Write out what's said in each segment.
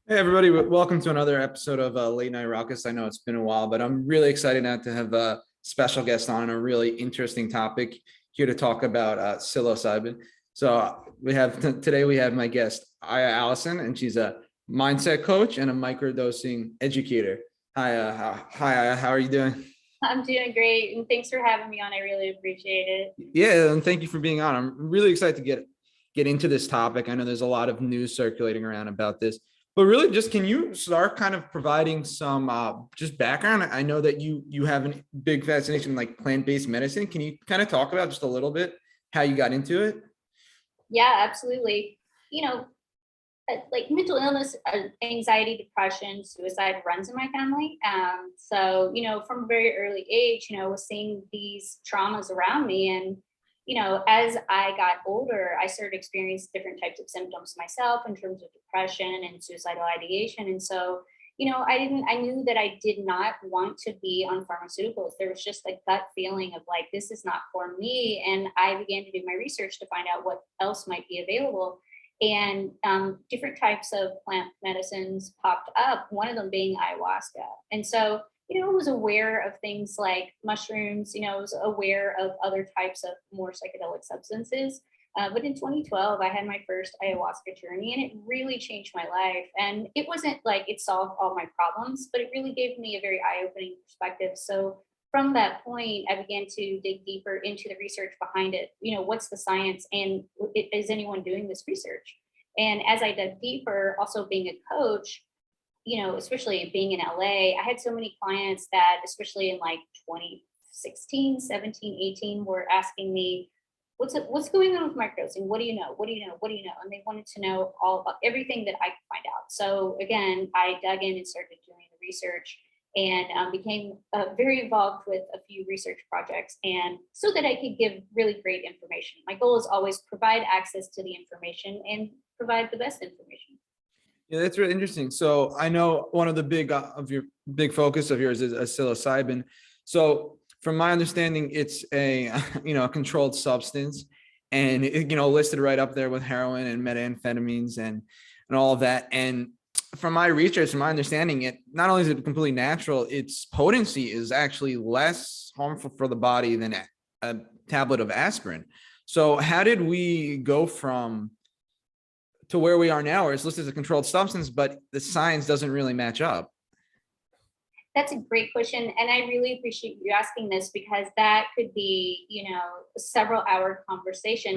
Hey everybody, welcome to another episode of Late Night Raucous. I know it's been a while, but I'm really excited now to have a special guest on a really interesting topic here to talk about psilocybin. Today we have my guest Aya Allison, and she's a mindset coach and a microdosing educator. Hi Aya, how are you doing? I'm doing great, and thanks for having me on. I really appreciate it. Yeah, and thank you for being on. I'm really excited to get into this topic. I know there's a lot of news circulating around about this, but really, just can you start kind of providing some just background? I know that you have a big fascination like plant-based medicine. Can you kind of talk about just a little bit how you got into it? Yeah, absolutely. You know, like mental illness, anxiety, depression, suicide runs in my family. So, from a very early age, was seeing these traumas around me. And, as I got older, I started experiencing different types of symptoms myself in terms of depression and suicidal ideation. And so, I knew that I did not want to be on pharmaceuticals. There was just like that feeling of like, this is not for me. And I began to do my research to find out what else might be available, and different types of plant medicines popped up, one of them being ayahuasca. And so, I was aware of things like mushrooms, I was aware of other types of more psychedelic substances. But in 2012, I had my first ayahuasca journey, and it really changed my life. And it wasn't like it solved all my problems, but it really gave me a very eye opening perspective. So from that point, I began to dig deeper into the research behind it. What's the science, and is anyone doing this research? And as I dug deeper, also being a coach, especially being in LA, I had so many clients that, especially in like 2016, 17, 18, were asking me, what's going on with microdosing? What do you know? What do you know? What do you know? And they wanted to know all about everything that I could find out. So again, I dug in and started doing the research, and became very involved with a few research projects, and so that I could give really great information. My goal is always provide access to the information and provide the best information. Yeah, that's really interesting. So I know one of the big focus of yours is a psilocybin. So from my understanding, it's a a controlled substance, and listed right up there with heroin and methamphetamines and all of that. And from my research, from my understanding, it not only is it completely natural, its potency is actually less harmful for the body than a tablet of aspirin. So how did we go from to where we are now, where it's listed as a controlled substance, but the science doesn't really match up? That's a great question. And I really appreciate you asking this, because that could be, a several hour conversation.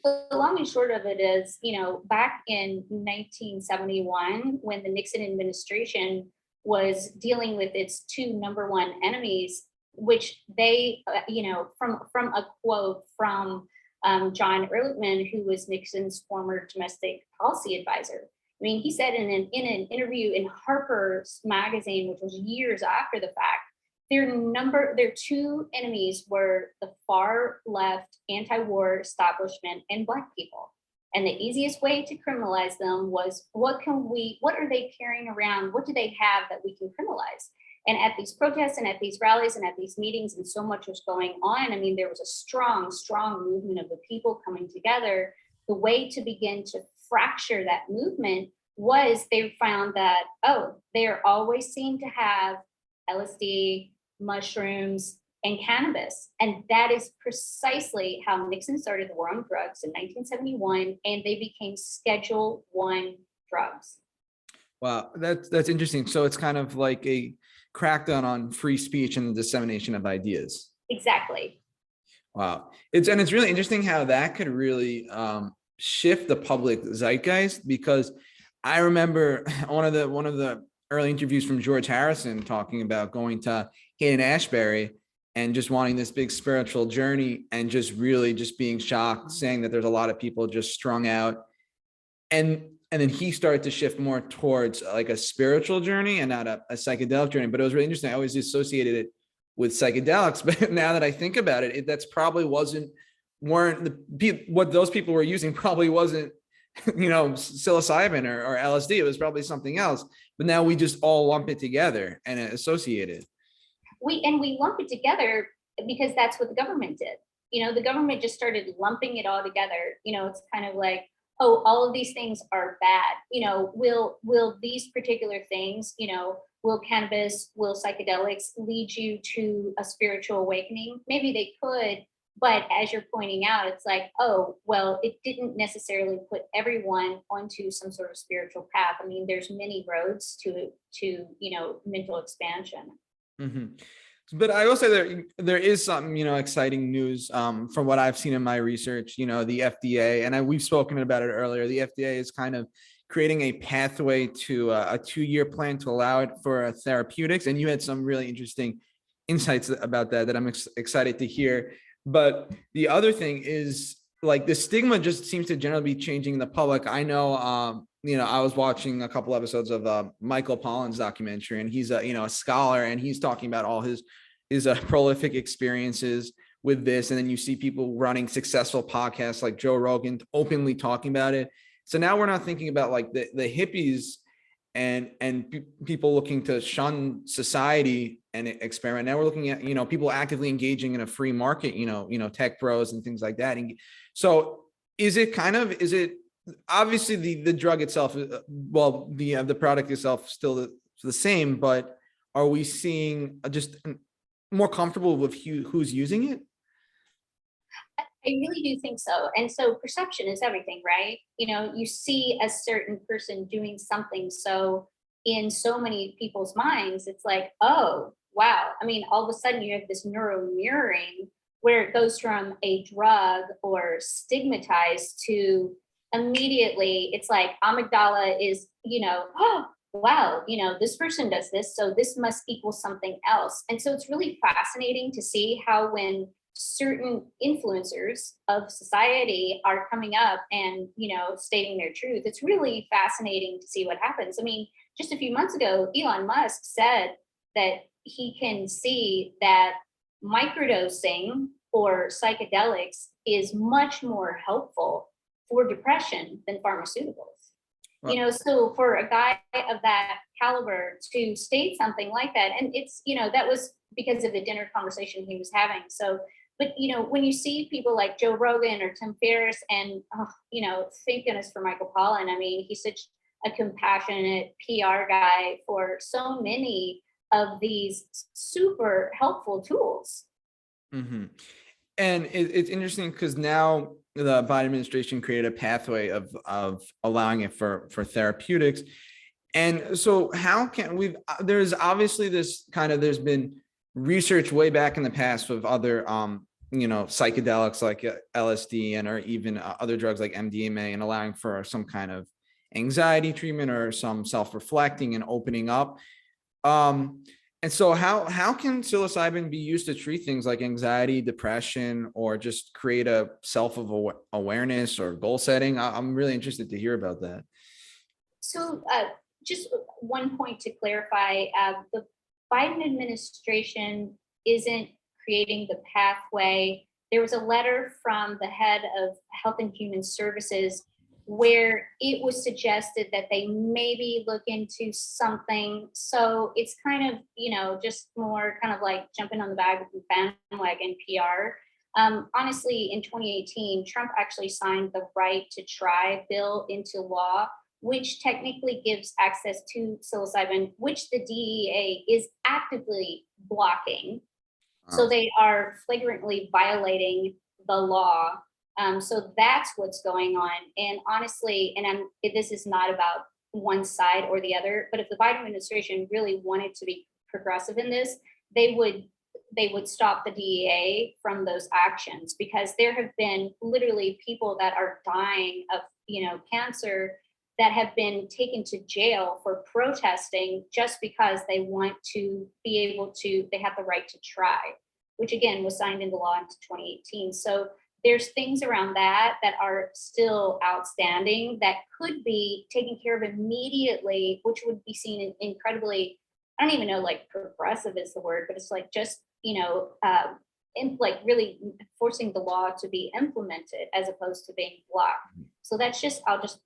Mm-hmm. The long and short of it is, back in 1971, when the Nixon administration was dealing with its two number one enemies, which they, from a quote from John Ehrlichman, who was Nixon's former domestic policy advisor. I mean, he said in an interview in Harper's Magazine, which was years after the fact, their two enemies were the far left anti-war establishment and Black people. And the easiest way to criminalize them was, what are they carrying around? What do they have that we can criminalize? And at these protests and at these rallies and at these meetings, and so much was going on, I mean, there was a strong, strong movement of the people coming together. The way to begin to fracture that movement was they found that, oh, they always seem to have LSD, mushrooms, and cannabis. And that is precisely how Nixon started the war on drugs in 1971, and they became Schedule I drugs. Wow, that's interesting. So it's kind of like a crackdown on free speech and the dissemination of ideas. Exactly. Wow, it's really interesting how that could really shift the public zeitgeist, because I remember one of the early interviews from George Harrison talking about going to Haight-Ashbury and just wanting this big spiritual journey, and just really just being shocked, saying that there's a lot of people just strung out. And then he started to shift more towards like a spiritual journey and not a psychedelic journey. But it was really interesting. I always associated it with psychedelics, but now that I think about it, that's probably what those people were using probably wasn't psilocybin or LSD. It was probably something else. But now we just all lump it together and associate it. We lump it together because that's what the government did. The government just started lumping it all together. It's kind of like, oh, all of these things are bad. Will these particular things, will cannabis, will psychedelics lead you to a spiritual awakening? Maybe they could, but as you're pointing out, it's like, oh, well, it didn't necessarily put everyone onto some sort of spiritual path. I mean, there's many roads to mental expansion. Mhm. But I will say there is some, exciting news from what I've seen in my research. The FDA, and we've spoken about it earlier. The FDA is kind of creating a pathway to a 2-year plan to allow it for therapeutics. And you had some really interesting insights about that I'm excited to hear. But the other thing is, like, the stigma just seems to generally be changing in the public. I know, I was watching a couple episodes of Michael Pollan's documentary, and he's a scholar, and he's talking about all his prolific experiences with this. And then you see people running successful podcasts like Joe Rogan openly talking about it. So now we're not thinking about like the hippies and people looking to shun society and experiment. Now we're looking at, people actively engaging in a free market, tech bros and things like that. And so is it obviously the drug itself, the product itself still the same, but are we seeing just more comfortable with who's using it? I really do think so. And so perception is everything, right? You see a certain person doing something. So in so many people's minds, it's like, oh, wow. I mean, all of a sudden you have this neuro mirroring where it goes from a drug or stigmatized to immediately it's like amygdala is, oh, wow, this person does this. So this must equal something else. And so it's really fascinating to see how when certain influencers of society are coming up and stating their truth, it's really fascinating to see what happens. I mean, just a few months ago, Elon Musk said that he can see that microdosing or psychedelics is much more helpful for depression than pharmaceuticals. Wow. So for a guy of that caliber to state something like that, and it's that was because of the dinner conversation he was having. So but when you see people like Joe Rogan or Tim Ferriss, and thank goodness for Michael Pollan. I mean, he's such a compassionate PR guy for so many of these super helpful tools. Mm-hmm. And it's interesting because now the Biden administration created a pathway of allowing it for therapeutics. And so how can there's obviously there's been research way back in the past with other psychedelics like LSD and or even other drugs like MDMA, and allowing for some kind of anxiety treatment or some self-reflecting and opening up. And so how can psilocybin be used to treat things like anxiety, depression, or just create a self-awareness or goal setting? I'm really interested to hear about that. So just one point to clarify, the Biden administration isn't creating the pathway. There was a letter from the head of Health and Human Services where it was suggested that they maybe look into something. So it's kind of, just more kind of like jumping on the bandwagon PR. Honestly, in 2018, Trump actually signed the right to try bill into law, which technically gives access to psilocybin, which the DEA is actively blocking. So they are flagrantly violating the law. So that's what's going on. And honestly, this is not about one side or the other, but if the Biden administration really wanted to be progressive in this, they would stop the DEA from those actions, because there have been literally people that are dying of cancer that have been taken to jail for protesting just because they want to be able to, they have the right to try, which again was signed into law in 2018. So there's things around that are still outstanding that could be taken care of immediately, which would be seen incredibly, I don't even know, like progressive is the word, but it's like just, like really forcing the law to be implemented as opposed to being blocked. So that's just, I'll just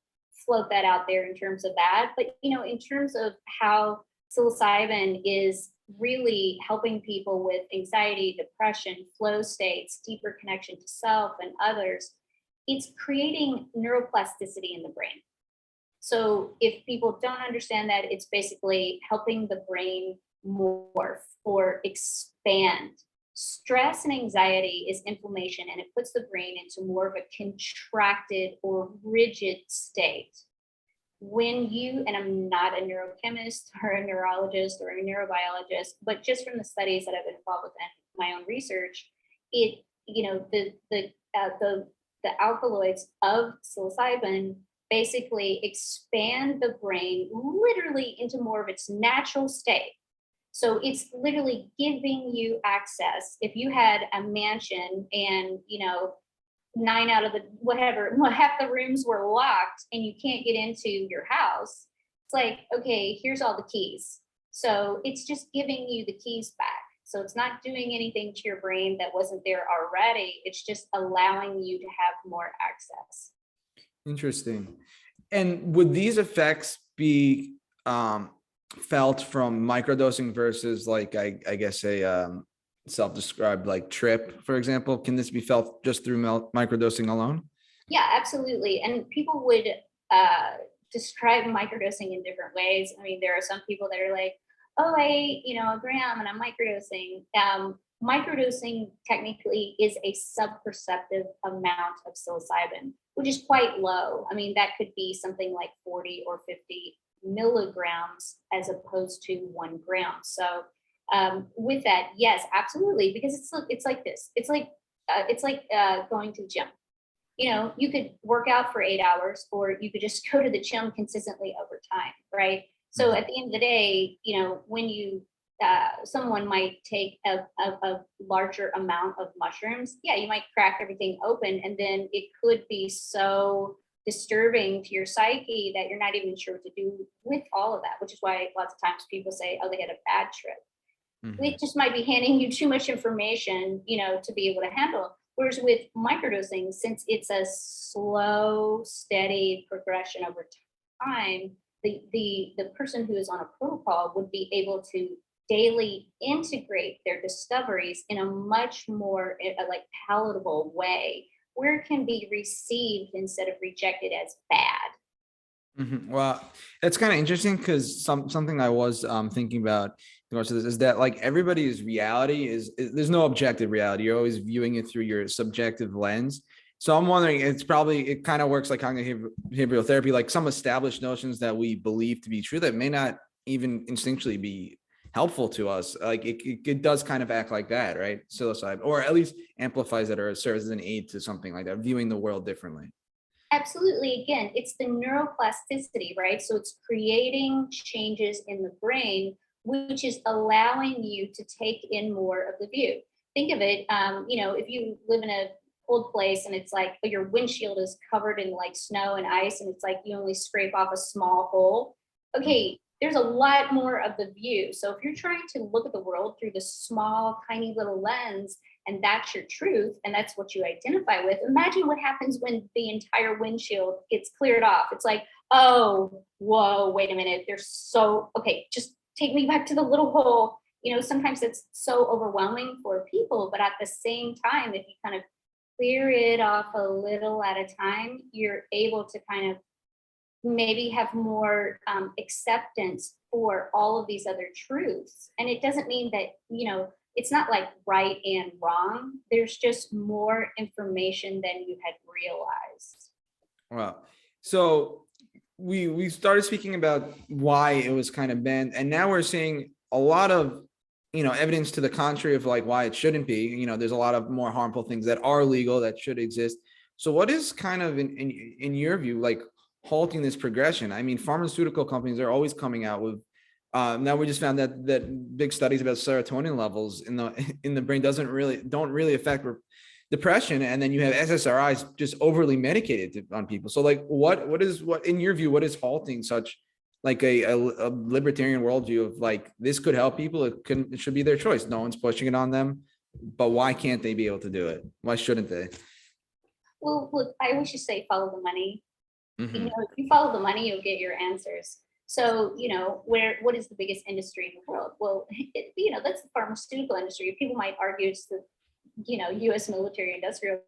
float that out there in terms of that. But, in terms of how psilocybin is really helping people with anxiety, depression, flow states, deeper connection to self and others, it's creating neuroplasticity in the brain. So if people don't understand that, it's basically helping the brain morph or expand. Stress and anxiety is inflammation, and it puts the brain into more of a contracted or rigid state. When you, and I'm not a neurochemist or a neurologist or a neurobiologist, but just from the studies that I've been involved with and my own research, it, the alkaloids of psilocybin basically expand the brain literally into more of its natural state. So it's literally giving you access. If you had a mansion and, 9 out of the whatever, half the rooms were locked and you can't get into your house, it's like, okay, here's all the keys. So it's just giving you the keys back. So it's not doing anything to your brain that wasn't there already. It's just allowing you to have more access. Interesting. And would these effects be felt from microdosing versus like, I guess a self-described like trip, for example? Can this be felt just through microdosing alone? Yeah, absolutely. And people would describe microdosing in different ways. I mean, there are some people that are like, oh, I ate, a gram and I'm microdosing. Microdosing technically is a subperceptive amount of psilocybin, which is quite low. I mean, that could be something like 40 or 50 milligrams as opposed to 1 gram. So with that, yes, absolutely, because it's like this. It's like going to the gym. You could work out for 8 hours, or you could just go to the gym consistently over time, right? So at the end of the day, when you someone might take a larger amount of mushrooms, yeah, you might crack everything open, and then it could be so disturbing to your psyche that you're not even sure what to do with all of that, which is why lots of times people say, oh, they had a bad trip. It just might be handing you too much information, to be able to handle. Whereas with microdosing, since it's a slow, steady progression over time, the person who is on a protocol would be able to daily integrate their discoveries in a much more like palatable way, where it can be received instead of rejected as bad. Well, it's kind of interesting because something I was thinking about in regards to this is that like everybody's reality is there's no objective reality. You're always viewing it through your subjective lens. So I'm wondering, it kind of works like cognitive behavioral therapy, like some established notions that we believe to be true that may not even instinctually be helpful to us. Like it does kind of act like that, right? Psilocybin, or at least amplifies it or serves as an aid to something like that, viewing the world differently. Absolutely. Again, it's the neuroplasticity, right? So it's creating changes in the brain, which is allowing you to take in more of the view. Think of it, if you live in a cold place and it's like your windshield is covered in like snow and ice, and it's like you only scrape off a small hole. Okay, there's a lot more of the view. So if you're trying to look at the world through the small, tiny little lens, and that's your truth, and that's what you identify with, imagine what happens when the entire windshield gets cleared off. It's like, oh, whoa, wait a minute. Okay, just take me back to the little hole. Sometimes it's so overwhelming for people, but at the same time, if you kind of clear it off a little at a time, you're able to kind of maybe have more acceptance for all of these other truths. And it doesn't mean that, it's not like right and wrong. There's just more information than you had realized. Wow. So we started speaking about why it was kind of banned, and now we're seeing a lot of evidence to the contrary of like why it shouldn't be. There's a lot of more harmful things that are legal that should exist. So what is kind of in your view like halting this progression? I mean, pharmaceutical companies are always coming out with now we just found that big studies about serotonin levels in the brain don't really affect depression, and then you have SSRIs just overly medicated on people. So like what in your view, what is halting such like a libertarian worldview of like this could help people, it should be their choice, no one's pushing it on them, but why can't they be able to do it? Why shouldn't they? Well, look, I always just say follow the money. Mm-hmm. If you follow the money, you'll get your answers. So, what is the biggest industry in the world? Well, that's the pharmaceutical industry. People might argue it's the, U.S. military industrial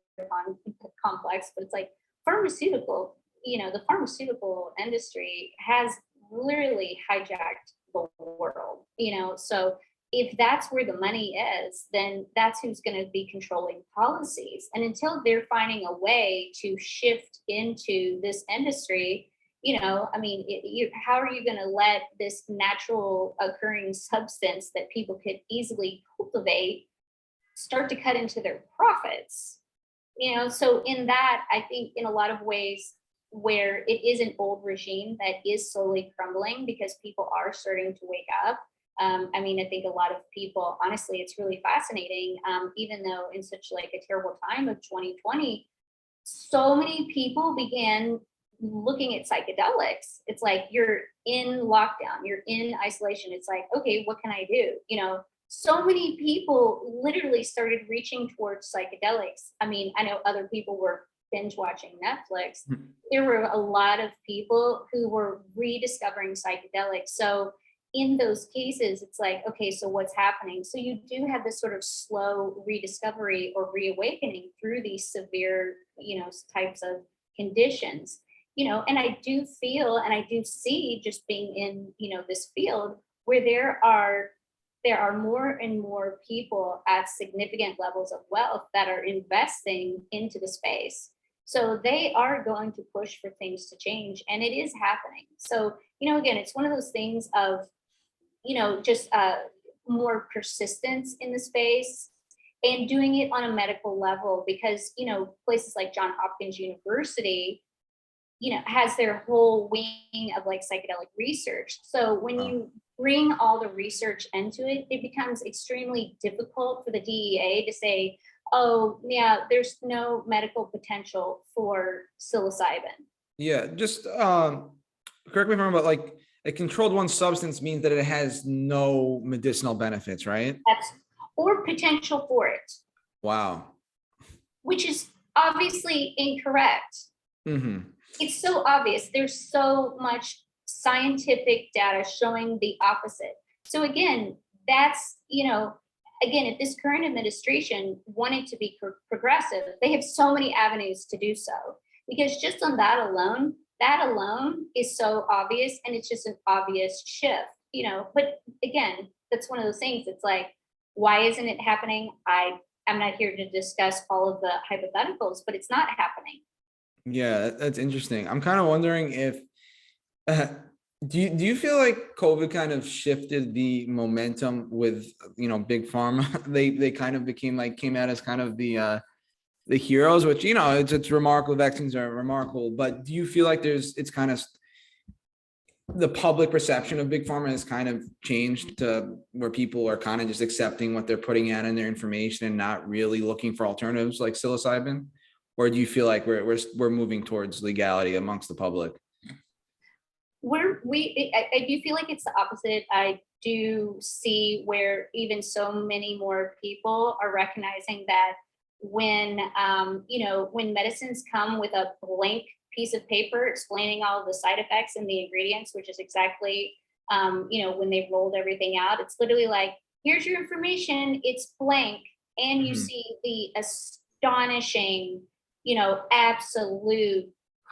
complex, but it's like pharmaceutical, the pharmaceutical industry has literally hijacked the world, so if that's where the money is, then that's who's going to be controlling policies. And until they're finding a way to shift into this industry, I mean, how are you going to let this natural occurring substance that people could easily cultivate start to cut into their profits? So in that, I think in a lot of ways, where it is an old regime that is slowly crumbling because people are starting to wake up. I mean, I think a lot of people, honestly, it's really fascinating, even though in such like a terrible time of 2020, so many people began looking at psychedelics. It's like you're in lockdown, you're in isolation. It's like, okay, what can I do? So many people literally started reaching towards psychedelics. I mean, I know other people were binge watching Netflix. There were a lot of people who were rediscovering psychedelics. So in those cases, it's like, okay, so what's happening? So you do have this sort of slow rediscovery or reawakening through these severe, types of conditions, and I do feel, and I do see just being in, this field where there are more and more people at significant levels of wealth that are investing into the space. So they are going to push for things to change, and it is happening. So, again, it's one of those things of, just more persistence in the space and doing it on a medical level, because, places like Johns Hopkins University, has their whole wing of like psychedelic research. So when you bring all the research into it, it becomes extremely difficult for the DEA to say, oh, yeah, there's no medical potential for psilocybin. Yeah, just correct me if I'm wrong, but like a controlled one substance means that it has no medicinal benefits, right? Or potential for it. Wow. Which is obviously incorrect. Mm-hmm. It's so obvious. There's so much scientific data showing the opposite. So again, that's, again, if this current administration wanted to be progressive, they have so many avenues to do so. Because just on that alone is so obvious, and it's just an obvious shift, But again, that's one of those things. It's like, why isn't it happening? I'm not here to discuss all of the hypotheticals, but it's not happening. Yeah, that's interesting. I'm kind of wondering if do you feel like COVID kind of shifted the momentum with big pharma? They kind of came out as kind of the heroes, which it's remarkable. Vaccines are remarkable, but do you feel like it's kind of the public perception of big pharma has kind of changed to where people are kind of just accepting what they're putting out in their information and not really looking for alternatives like psilocybin? Or do you feel like we're moving towards legality amongst the public? I do feel like it's the opposite. I do see where even so many more people are recognizing that when when medicines come with a blank piece of paper explaining all of the side effects and the ingredients, which is exactly when they rolled everything out, it's literally like, here's your information, it's blank, and you see the astonishing absolute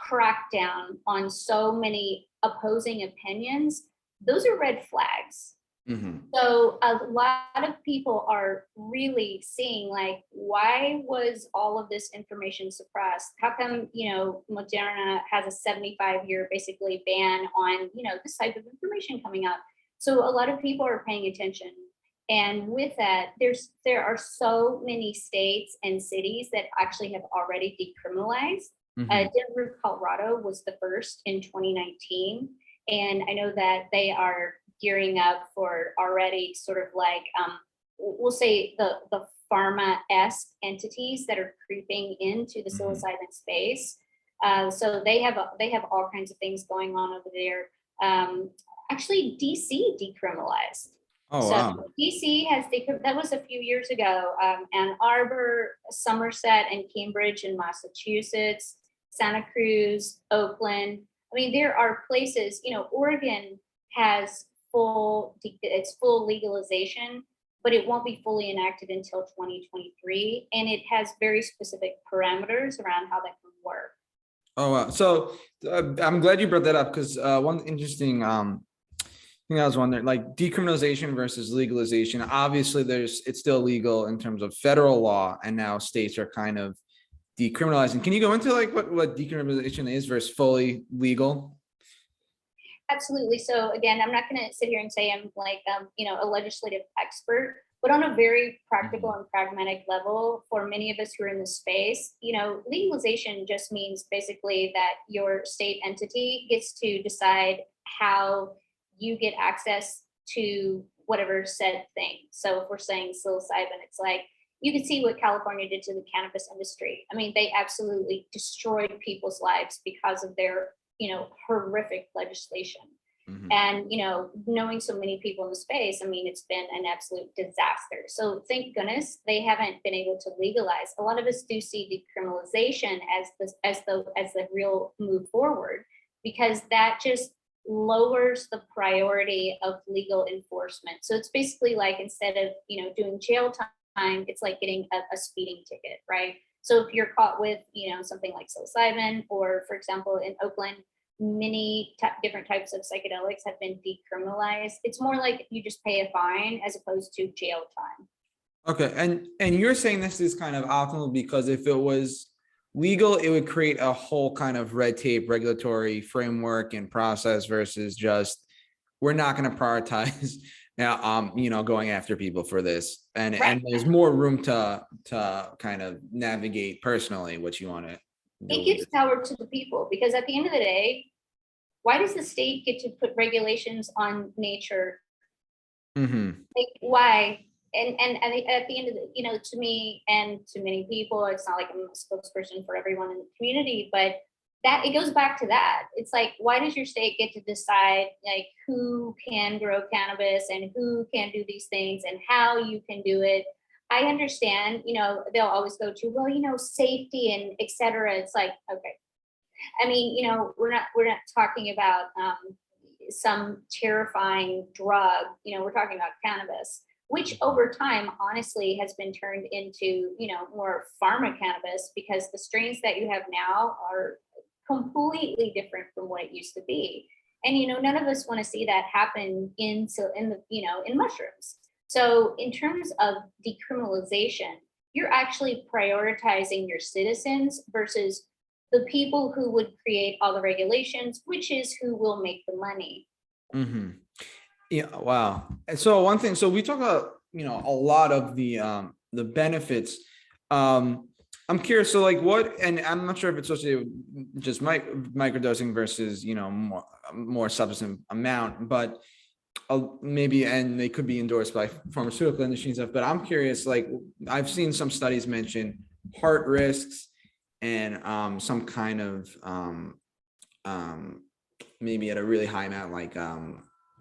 crackdown on so many opposing opinions. Those are red flags. So a lot of people are really seeing like, why was all of this information suppressed? How come, Moderna has a 75-year basically ban on, this type of information coming up? So a lot of people are paying attention. And with that, there are so many states and cities that actually have already decriminalized. Denver, Colorado was the first in 2019. And I know that they are gearing up for already sort of like, we'll say the pharma-esque entities that are creeping into the psilocybin space. So they have all kinds of things going on over there. Actually, DC decriminalized. Oh, wow. So DC has that was a few years ago. Ann Arbor, Somerset, and Cambridge in Massachusetts, Santa Cruz, Oakland. I mean, there are places. Oregon has full legalization, but it won't be fully enacted until 2023. And it has very specific parameters around how that can work. Oh, wow. So I'm glad you brought that up, because one interesting thing I was wondering, like decriminalization versus legalization. Obviously, it's still legal in terms of federal law, and now states are kind of decriminalizing. Can you go into like what decriminalization is versus fully legal? Absolutely. So again, I'm not going to sit here and say I'm like, a legislative expert, but on a very practical and pragmatic level, for many of us who are in the space, legalization just means basically that your state entity gets to decide how you get access to whatever said thing. So if we're saying psilocybin, it's like, you can see what California did to the cannabis industry. I mean, they absolutely destroyed people's lives because of their horrific legislation. And knowing so many people in the space, I mean, it's been an absolute disaster. So thank goodness they haven't been able to legalize. A lot of us do see decriminalization as the real move forward, because that just lowers the priority of legal enforcement. So it's basically like, instead of doing jail time, it's like getting a speeding ticket, right? So if you're caught with something like psilocybin, or for example in Oakland, many different types of psychedelics have been decriminalized. It's more like you just pay a fine as opposed to jail time. Okay, and you're saying this is kind of optimal because if it was legal, it would create a whole kind of red tape, regulatory framework and process, versus just, we're not going to prioritize going after people for this, and Right. and there's more room to kind of navigate personally what you want to do. It gives power to the people, because at the end of the day, why does the state get to put regulations on nature? Like, why? And at the end of the, to me and to many people, it's not like I'm a spokesperson for everyone in the community, but that it goes back to that. It's like, why does your state get to decide like who can grow cannabis and who can do these things and how you can do it? I understand, they'll always go to, well, safety and et cetera. It's like, okay. I mean, we're not talking about some terrifying drug. We're talking about cannabis, which over time, honestly, has been turned into, more pharma cannabis, because the strains that you have now are completely different from what it used to be. And, none of us want to see that happen in mushrooms. So in terms of decriminalization, you're actually prioritizing your citizens versus the people who would create all the regulations, which is who will make the money. Yeah. Wow. And so one thing, so we talk about, a lot of the benefits. I'm curious. So like what, and I'm not sure if it's associated with just microdosing versus, more substance amount, but maybe, and they could be endorsed by pharmaceutical industry and stuff, but I'm curious, like I've seen some studies mention heart risks and some kind of maybe at a really high amount, like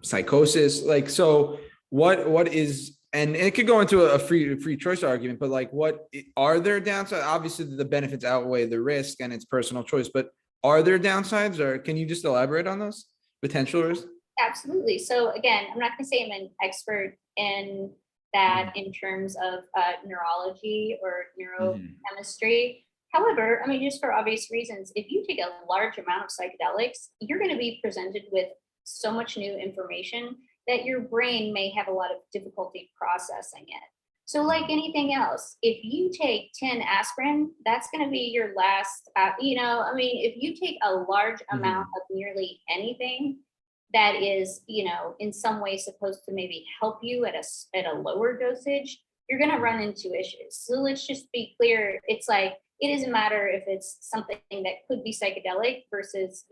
psychosis. Like, so what is, and it could go into a free choice argument, but like what are there downsides? Obviously the benefits outweigh the risk and it's personal choice, but are there downsides, or can you just elaborate on those potential risks? Absolutely. So again, I'm not going to say I'm an expert in that in terms of neurology or neurochemistry. However, I mean, just for obvious reasons, if you take a large amount of psychedelics, you're going to be presented with so much new information that your brain may have a lot of difficulty processing it. So like anything else, if you take 10 aspirin, that's going to be your last, I mean, if you take a large amount of nearly anything that is, in some way supposed to maybe help you at a lower dosage, you're going to run into issues. So let's just be clear. It's like, it doesn't matter if it's something that could be psychedelic versus,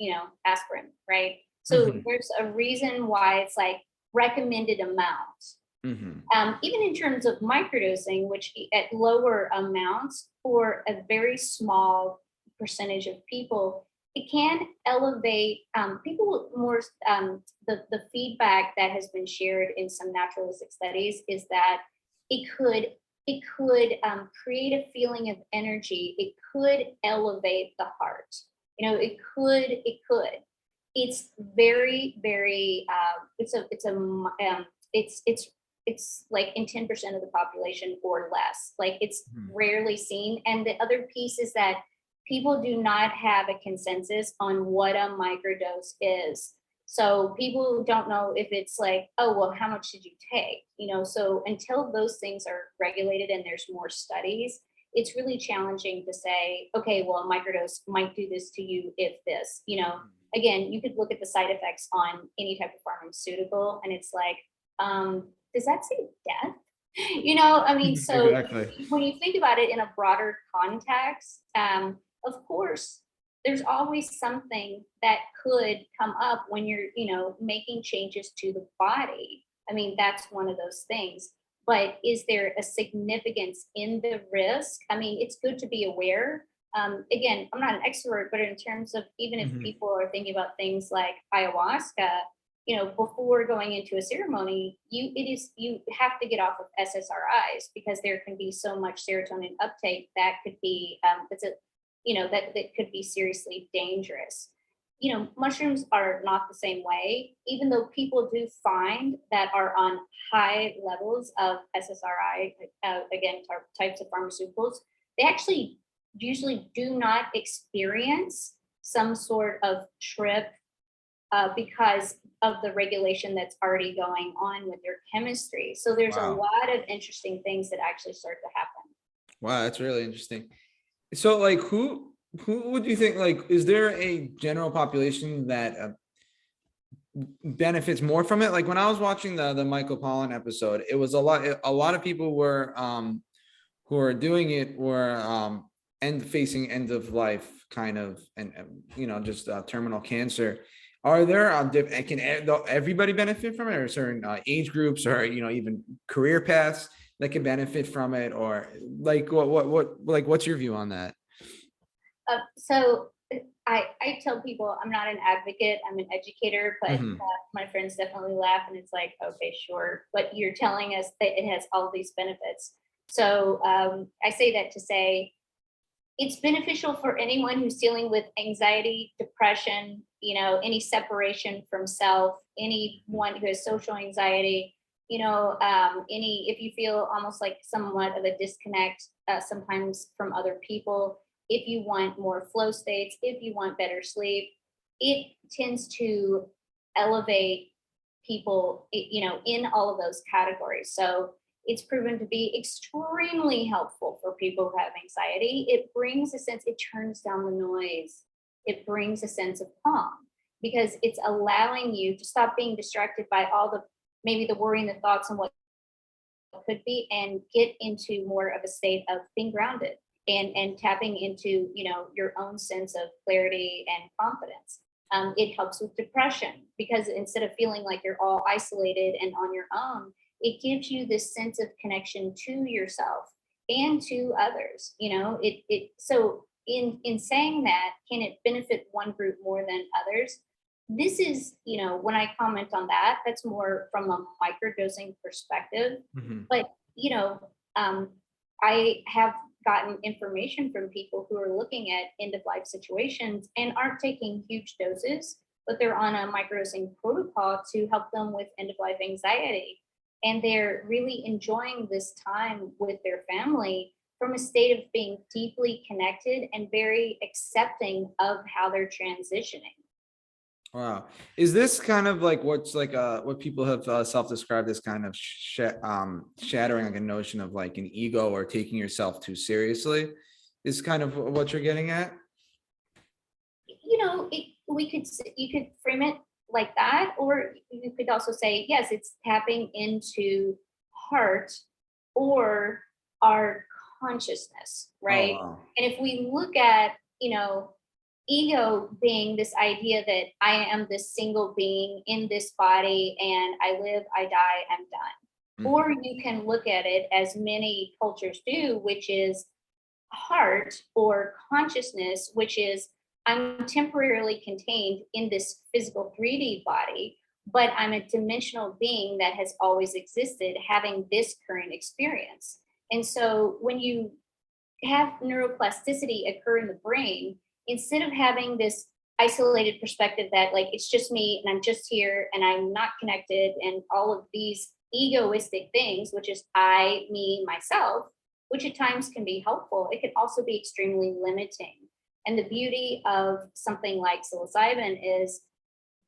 aspirin, right? So there's a reason why it's like recommended amount. Even in terms of microdosing, which at lower amounts for a very small percentage of people, it can elevate people more. The feedback that has been shared in some naturalistic studies is that it could create a feeling of energy. It could elevate the heart. It could. It's very, very. It's it's like in 10% of the population or less. Like it's Mhm. rarely seen. And the other piece is that people do not have a consensus on what a microdose is. So people don't know if it's like, oh, well, how much did you take? So until those things are regulated and there's more studies, it's really challenging to say, okay, well, a microdose might do this to you if this, again, you could look at the side effects on any type of pharmaceutical and it's like, does that say death? I mean, so Exactly. when you think about it in a broader context, of course, there's always something that could come up when you're, making changes to the body. I mean, that's one of those things. But is there a significance in the risk? I mean, it's good to be aware. Again, I'm not an expert, but in terms of even if Mhm. people are thinking about things like ayahuasca, before going into a ceremony, you have to get off of SSRIs because there can be so much serotonin uptake that could be that could be seriously dangerous. Mushrooms are not the same way, even though people do find that are on high levels of SSRI, again, types of pharmaceuticals, they actually usually do not experience some sort of trip because of the regulation that's already going on with their chemistry. So there's a Wow. lot of interesting things that actually start to happen. Wow, that's really interesting. So like who would you think, like, is there a general population that benefits more from it? Like when I was watching the Michael Pollan episode, it was a lot of people were who are doing it were facing end of life kind of, and just terminal cancer. Are there can everybody benefit from it, or certain age groups, or even career paths that can benefit from it, or like like what's your view on that? So I tell people I'm not an advocate, I'm an educator, but Mhm. my friends definitely laugh and it's like, okay, sure. But you're telling us that it has all these benefits. So I say that to say it's beneficial for anyone who's dealing with anxiety, depression, any separation from self, anyone who has social anxiety, if you feel almost like somewhat of a disconnect sometimes from other people, if you want more flow states, if you want better sleep, it tends to elevate people, in all of those categories. So it's proven to be extremely helpful for people who have anxiety. It brings a sense, it turns down the noise. It brings a sense of calm because it's allowing you to stop being distracted by all the maybe the worry and the thoughts and what could be, and get into more of a state of being grounded and tapping into your own sense of clarity and confidence. It helps with depression because instead of feeling like you're all isolated and on your own, it gives you this sense of connection to yourself and to others. So in saying that, can it benefit one group more than others? This is, when I comment on that, that's more from a microdosing perspective. Mhm. But I have gotten information from people who are looking at end of life situations and aren't taking huge doses, but they're on a microdosing protocol to help them with end of life anxiety. And they're really enjoying this time with their family from a state of being deeply connected and very accepting of how they're transitioning. Wow. Is this kind of like what's like what people have self-described as kind of shattering like a notion of like an ego or taking yourself too seriously is kind of what you're getting at? You could frame it like that, or you could also say, yes, it's tapping into heart or our consciousness, Oh, right? wow. And if we look at, ego being this idea that I am this single being in this body and I live, I die, I'm done. Mhm. Or you can look at it as many cultures do, which is heart or consciousness, which is I'm temporarily contained in this physical 3D body, but I'm a dimensional being that has always existed, having this current experience. And so when you have neuroplasticity occur in the brain, instead of having this isolated perspective that like it's just me and I'm just here and I'm not connected and all of these egoistic things, which is I, me, myself, which at times can be helpful, it can also be extremely limiting. And the beauty of something like psilocybin is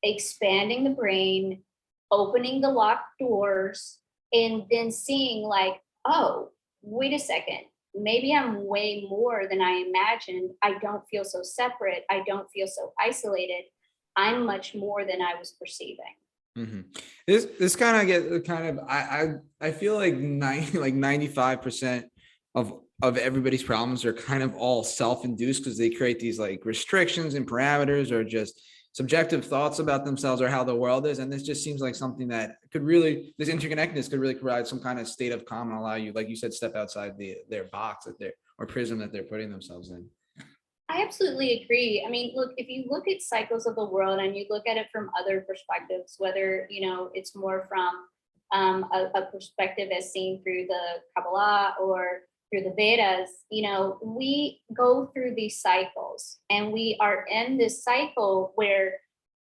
expanding the brain, opening the locked doors, and then seeing like, oh, wait a second, maybe I'm way more than I imagined. I don't feel so separate. I don't feel so isolated. I'm much more than I was perceiving. Mm-hmm. This I feel like 95% of everybody's problems are kind of all self-induced because they create these like restrictions and parameters or just subjective thoughts about themselves or how the world is. And this just seems like something that could really, this interconnectedness could really provide some kind of state of calm and allow you, like you said, step outside their box that they're, or prism that they're putting themselves in. I absolutely agree. I mean, look, if you look at cycles of the world and you look at it from other perspectives, whether, it's more from a perspective as seen through the Kabbalah or through the Vedas, we go through these cycles and we are in this cycle where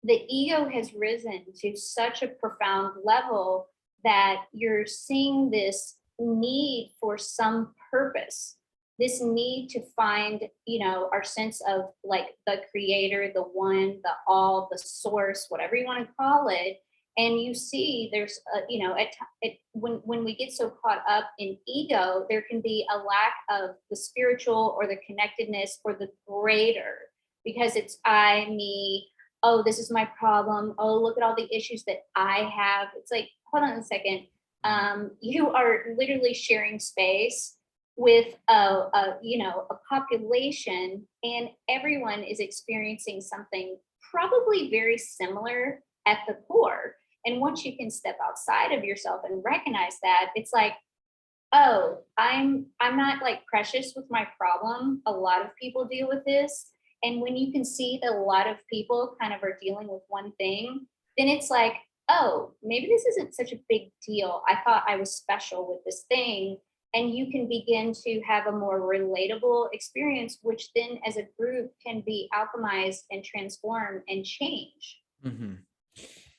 the ego has risen to such a profound level that you're seeing this need for some purpose, this need to find, our sense of like the creator, the one, the all, the source, whatever you want to call it. And you see there's, when we get so caught up in ego, there can be a lack of the spiritual or the connectedness or the greater, because it's I, me, oh, this is my problem. Oh, look at all the issues that I have. It's like, hold on a second. You are literally sharing space with a population, and everyone is experiencing something probably very similar at the core. And once you can step outside of yourself and recognize that, it's like, oh, I'm not like precious with my problem. A lot of people deal with this. And when you can see that a lot of people kind of are dealing with one thing, then it's like, oh, maybe this isn't such a big deal. I thought I was special with this thing. And you can begin to have a more relatable experience, which then as a group can be alchemized and transformed and change. Mm-hmm.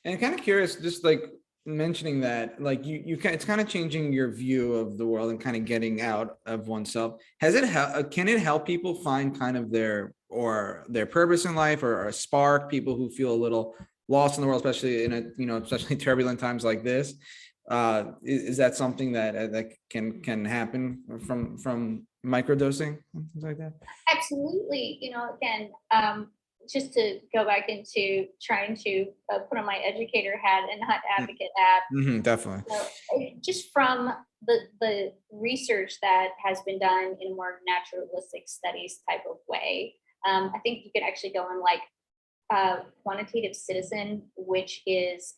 And kind of curious, just like mentioning that, like it's kind of changing your view of the world and kind of getting out of oneself. Can it help people find kind of their purpose in life, or a spark, people who feel a little lost in the world, especially especially turbulent times like this? Is that something that can happen from microdosing and things like that? Absolutely. Again, just to go back into trying to put on my educator hat and not advocate hat. Mm-hmm, definitely. Just from the research that has been done in a more naturalistic studies type of way, I think you could actually go on like Quantitative Citizen, which is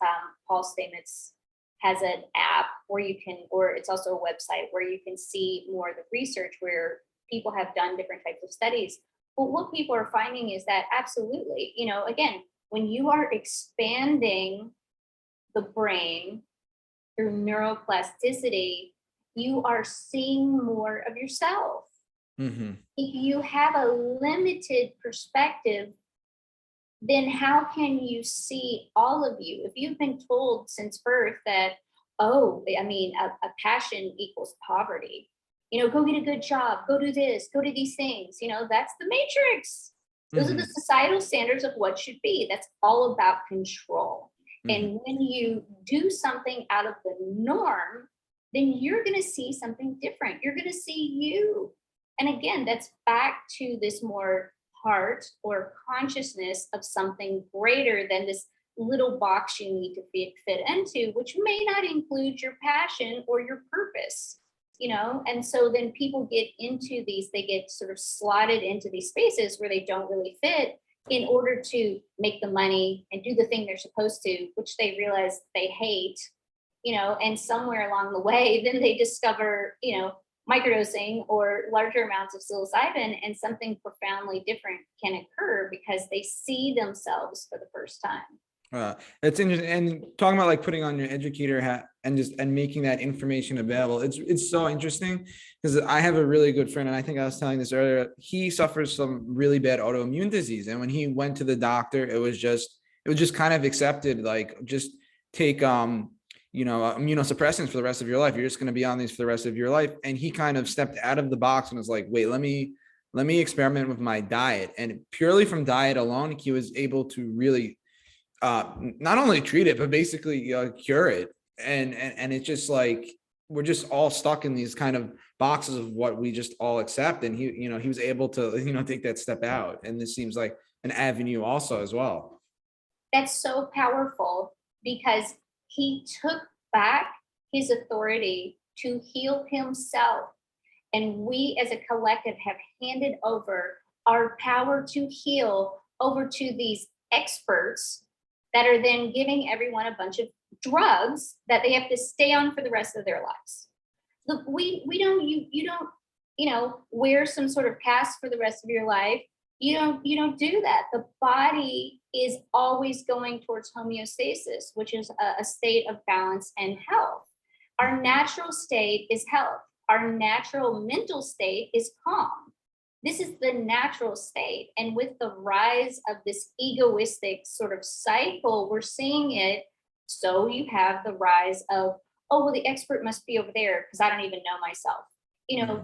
Paul Stamets has an app where you can, or it's also a website where you can see more of the research where people have done different types of studies. But what people are finding is that absolutely, again, when you are expanding the brain through neuroplasticity, you are seeing more of yourself. Mm-hmm. If you have a limited perspective, then how can you see all of you? If you've been told since birth that, oh, a passion equals poverty, go get a good job, go do this, go do these things, that's the matrix. Those are the societal standards of what should be. That's all about control. And when you do something out of the norm, then you're going to see something different. You're going to see you. And again, that's back to this more heart or consciousness of something greater than this little box you need to fit into, which may not include your passion or your purpose, and so then people get into these, they get sort of slotted into these spaces where they don't really fit in order to make the money and do the thing they're supposed to, which they realize they hate, and somewhere along the way, then they discover, microdosing or larger amounts of psilocybin, and something profoundly different can occur because they see themselves for the first time. It's interesting. And talking about like putting on your educator hat and making that information available. It's so interesting because I have a really good friend, and I think I was telling this earlier, he suffers some really bad autoimmune disease. And when he went to the doctor, it was just kind of accepted, like just take, immunosuppressants for the rest of your life. You're just going to be on these for the rest of your life. And he kind of stepped out of the box and was like, wait, let me experiment with my diet. And purely from diet alone, he was able to really not only treat it, but basically cure it. And it's just like, we're just all stuck in these kind of boxes of what we just all accept. And he was able to, take that step out. And this seems like an avenue also as well. That's so powerful because he took back his authority to heal himself. And we as a collective have handed over our power to heal over to these experts that are then giving everyone a bunch of drugs that they have to stay on for the rest of their lives. Look, we don't, you don't, wear some sort of cast for the rest of your life. You don't do that. The body is always going towards homeostasis, which is a state of balance and health. Our natural state is health. Our natural mental state is calm. This is the natural state. And with the rise of this egoistic sort of cycle, we're seeing it. So you have the rise of, oh, well, the expert must be over there because I don't even know myself.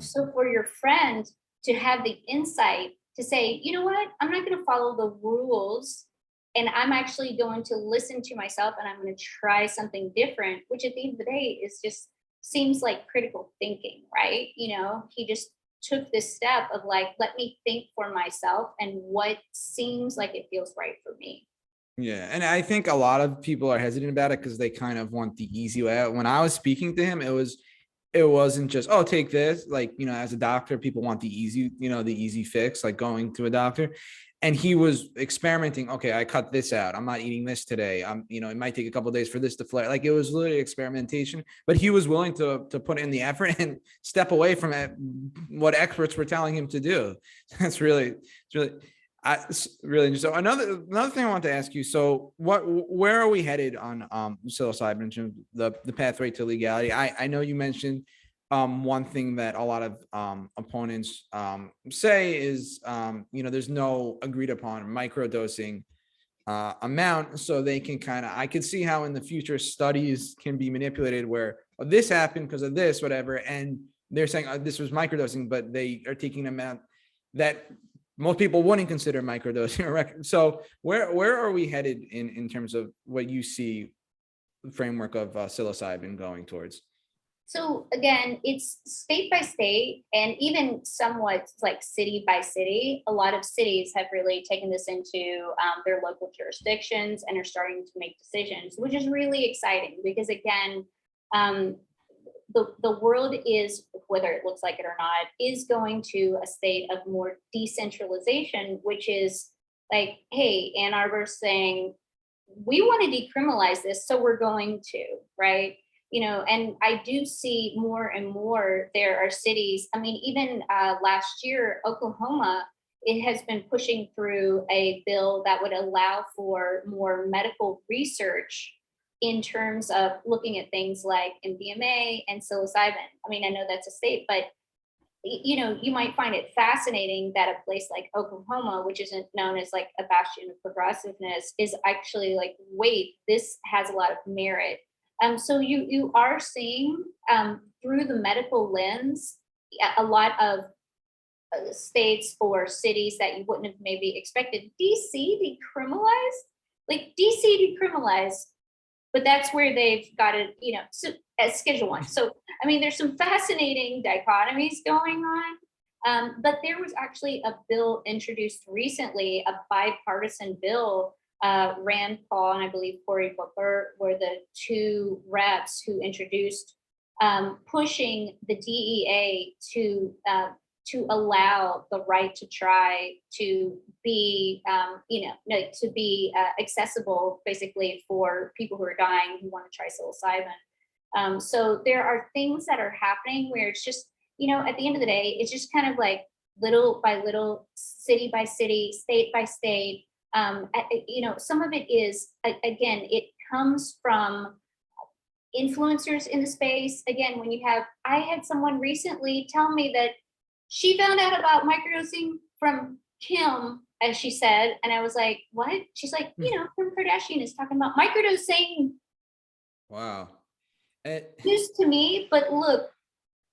So for your friend to have the insight to say, you know what, I'm not going to follow the rules, and I'm actually going to listen to myself, and I'm going to try something different, which at the end of the day is just seems like critical thinking, right? He just took this step of like, let me think for myself and what seems like it feels right for me. Yeah. And I think a lot of people are hesitant about it because they kind of want the easy way out. When I was speaking to him, it wasn't just, oh, take this. Like, as a doctor, people want the easy fix, like going to a doctor. And he was experimenting. Okay, I cut this out. I'm not eating this today. It might take a couple of days for this to flare. Like, it was literally experimentation, but he was willing to put in the effort and step away from it, what experts were telling him to do. It's really interesting. So another thing I want to ask you. So where are we headed on psilocybin in terms of the pathway to legality? I know you mentioned one thing that a lot of opponents say is there's no agreed upon microdosing amount, so they can I could see how in the future studies can be manipulated where this happened because of this, whatever, and they're saying this was microdosing, but they are taking an amount that most people wouldn't consider microdosing. So where are we headed in terms of what you see the framework of psilocybin going towards? So again, it's state by state and even somewhat like city by city. A lot of cities have really taken this into their local jurisdictions and are starting to make decisions, which is really exciting because again, the world is, whether it looks like it or not, is going to a state of more decentralization, which is like, hey, Ann Arbor's saying, we want to decriminalize this, so we're going to, right? And I do see more and more there are cities. I mean, even last year, Oklahoma, it has been pushing through a bill that would allow for more medical research in terms of looking at things like MDMA and psilocybin. I mean, I know that's a state, but you might find it fascinating that a place like Oklahoma, which isn't known as like a bastion of progressiveness, is actually like, wait, this has a lot of merit. So you are seeing through the medical lens a lot of states or cities that you wouldn't have maybe expected. DC decriminalized, like DC decriminalized, but that's where they've got it, so, as Schedule 1. So I mean, there's some fascinating dichotomies going on. But there was actually a bill introduced recently, a bipartisan bill. Rand Paul and I believe Cory Booker were the two reps who introduced pushing the DEA to allow the right to try to be, to be accessible basically for people who are dying who want to try psilocybin. So there are things that are happening where it's just, at the end of the day, it's just kind of like little by little, city by city, state by state. Some of it is, again, it comes from influencers in the space. Again, I had someone recently tell me that she found out about microdosing from Kim, as she said, and I was like, what? She's like, Kim Kardashian is talking about microdosing. Wow. Eh, News to me, but look,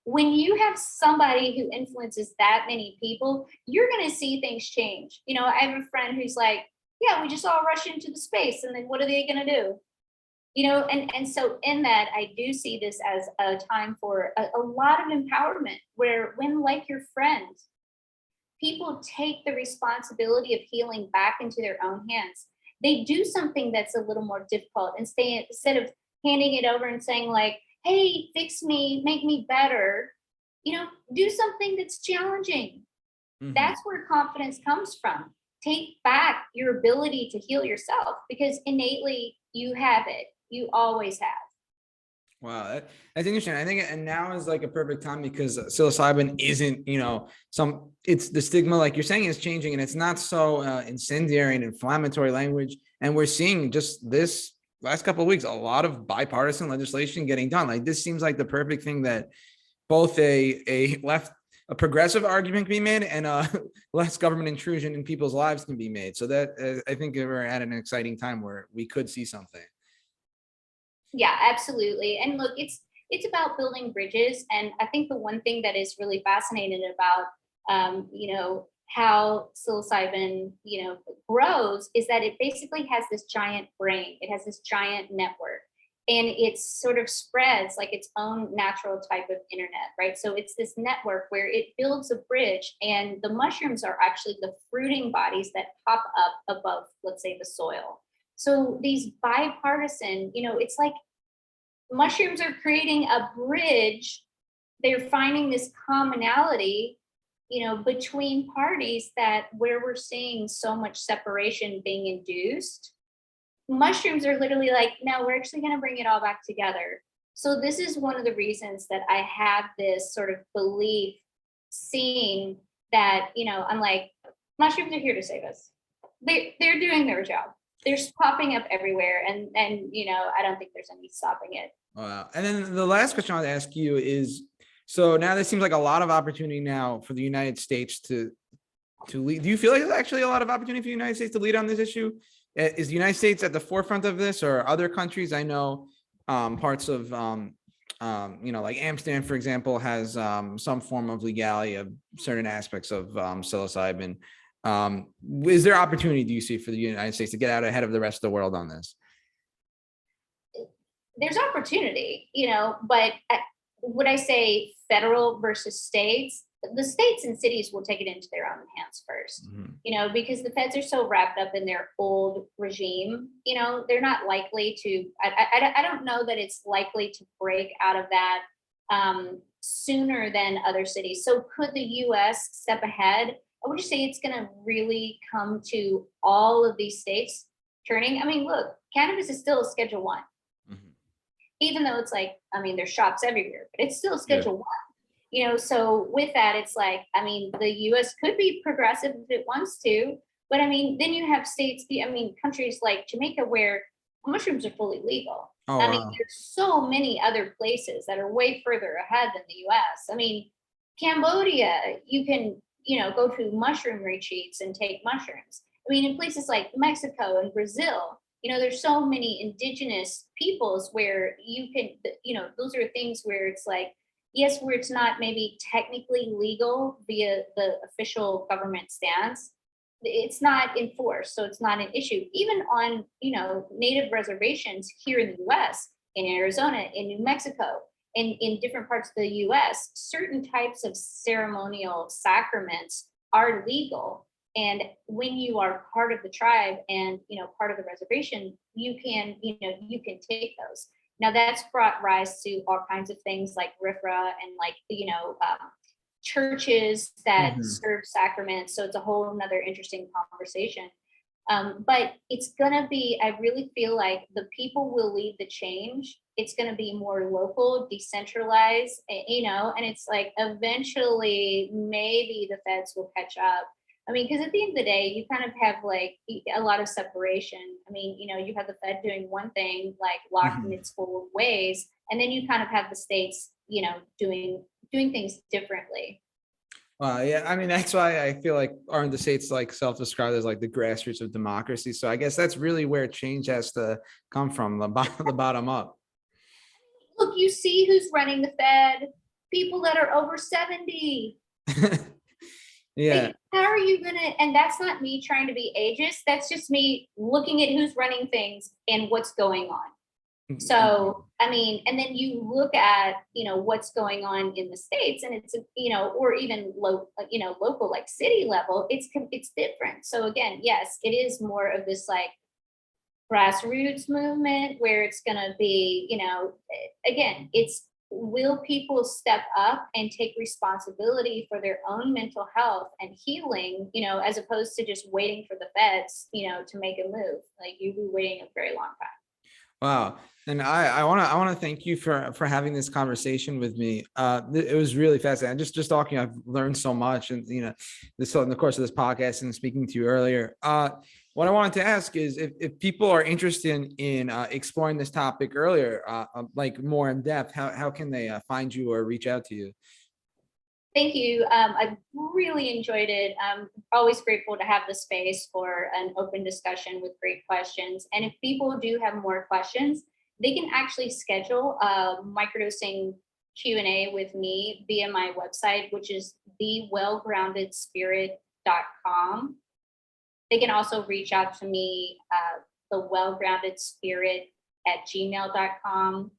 when you have somebody who influences that many people, you're going to see things change. I have a friend who's like, yeah, we just all rush into the space, and then what are they going to do? And so in that, I do see this as a time for a lot of empowerment, where when, like your friend, people take the responsibility of healing back into their own hands. They do something that's a little more difficult, and stay instead of handing it over and saying like, "Hey, fix me, make me better." Do something that's challenging. mhm. That's where confidence comes from. Take back your ability to heal yourself, because innately you have it. You always have. Wow, that's interesting. I think, and now is like a perfect time because psilocybin isn't, it's the stigma, like you're saying, is changing, and it's not so incendiary and inflammatory language. And we're seeing just this last couple of weeks a lot of bipartisan legislation getting done. Like this seems like the perfect thing that both a progressive argument can be made, and less government intrusion in people's lives can be made. So that I think we're at an exciting time where we could see something. Yeah, absolutely. And look, it's about building bridges. And I think the one thing that is really fascinating about how psilocybin, grows, is that it basically has this giant brain. It has this giant network. And it sort of spreads like its own natural type of internet, right? So it's this network where it builds a bridge, and the mushrooms are actually the fruiting bodies that pop up above, let's say, the soil. So these bipartisan, it's like mushrooms are creating a bridge. They're finding this commonality, between parties, that where we're seeing so much separation being induced, mushrooms are literally like, no, we're actually going to bring it all back together. So this is one of the reasons that I have this sort of belief, seeing that, I'm like, mushrooms are here to save us. They're doing their job. They're popping up everywhere, and I don't think there's any stopping it. Wow. And then the last question I'll ask you is, so now there seems like a lot of opportunity now for the United States to lead. Do you feel like there's actually a lot of opportunity for the United States to lead on this issue? Is the United States at the forefront of this, or other countries? I know parts of like Amsterdam, for example, has some form of legality of certain aspects of psilocybin. Is there opportunity, do you see, for the United States to get out ahead of the rest of the world on this? There's opportunity, but would I say federal versus states? The states and cities will take it into their own hands first, because the feds are so wrapped up in their old regime. They're not likely to, I don't know that it's likely to break out of that sooner than other cities. So could the US step ahead? I would just say it's going to really come to all of these states turning. I mean, look, cannabis is still a Schedule 1. Even though it's like, there's shops everywhere, but it's still Schedule 1. So with that, it's like, the US could be progressive if it wants to, but then you have states, countries like Jamaica, where mushrooms are fully legal. Oh, wow. There's so many other places that are way further ahead than the US. Cambodia, you can, go to mushroom retreats and take mushrooms. In places like Mexico and Brazil, there's so many indigenous peoples where you can, those are things where it's like, yes, where it's not maybe technically legal via the official government stance, it's not enforced, so it's not an issue. Even on, native reservations here in the US, in Arizona, in New Mexico, and in different parts of the US, certain types of ceremonial sacraments are legal. And when you are part of the tribe and, part of the reservation, you can take those. Now that's brought rise to all kinds of things like RIFRA and like, churches that serve sacraments. So it's a whole another interesting conversation. But it's gonna be, I really feel like the people will lead the change. It's gonna be more local, decentralized, and it's like eventually maybe the feds will catch up. Because at the end of the day, you kind of have like a lot of separation. You have the Fed doing one thing, like locked in its old ways, and then you kind of have the states, doing things differently. Yeah, that's why I feel like, aren't the states like self-described as like the grassroots of democracy? So I guess that's really where change has to come from, the bottom up. Look, you see who's running the Fed? People that are over 70. Yeah. Like, how are you gonna, and that's not me trying to be ageist, that's just me looking at who's running things and what's going on. So, I mean, and then you look at, what's going on in the States, and it's, or even local, like city level, it's different. So again, yes, it is more of this like grassroots movement where it's going to be, again, it's, will people step up and take responsibility for their own mental health and healing, as opposed to just waiting for the feds, to make a move. Like, you'll be waiting a very long time. Wow. And I want to thank you for having this conversation with me. It was really fascinating. Just talking, I've learned so much, and this in the course of this podcast and speaking to you earlier. What I wanted to ask is if people are interested in exploring this topic earlier, like more in depth, how can they find you or reach out to you? Thank you. I've really enjoyed it. I'm always grateful to have the space for an open discussion with great questions. And if people do have more questions, they can actually schedule a microdosing Q&A with me via my website, which is thewellgroundedspirit.com. They can also reach out to me, thewellgroundedspirit@gmail.com.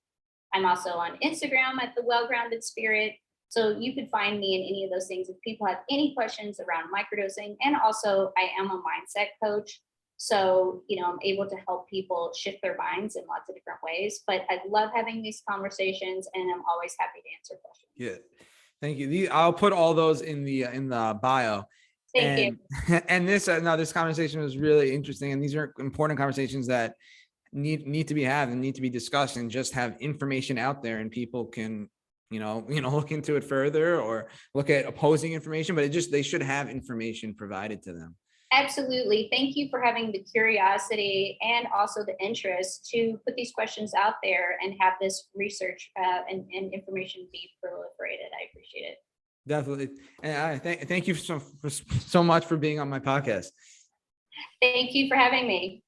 I'm also on Instagram at thewellgroundedspirit. So you could find me in any of those things if people have any questions around microdosing. And also, I am a mindset coach. So, I'm able to help people shift their minds in lots of different ways. But I love having these conversations, and I'm always happy to answer questions. Yeah. Thank you. I'll put all those in the bio. Thank you. And this conversation was really interesting. And these are important conversations that need to be had and need to be discussed, and just have information out there, and people can look into it further or look at opposing information, but they should have information provided to them. Absolutely. Thank you for having the curiosity and also the interest to put these questions out there and have this research and information be proliferated. I appreciate it. Definitely. And I thank you so much for being on my podcast. Thank you for having me.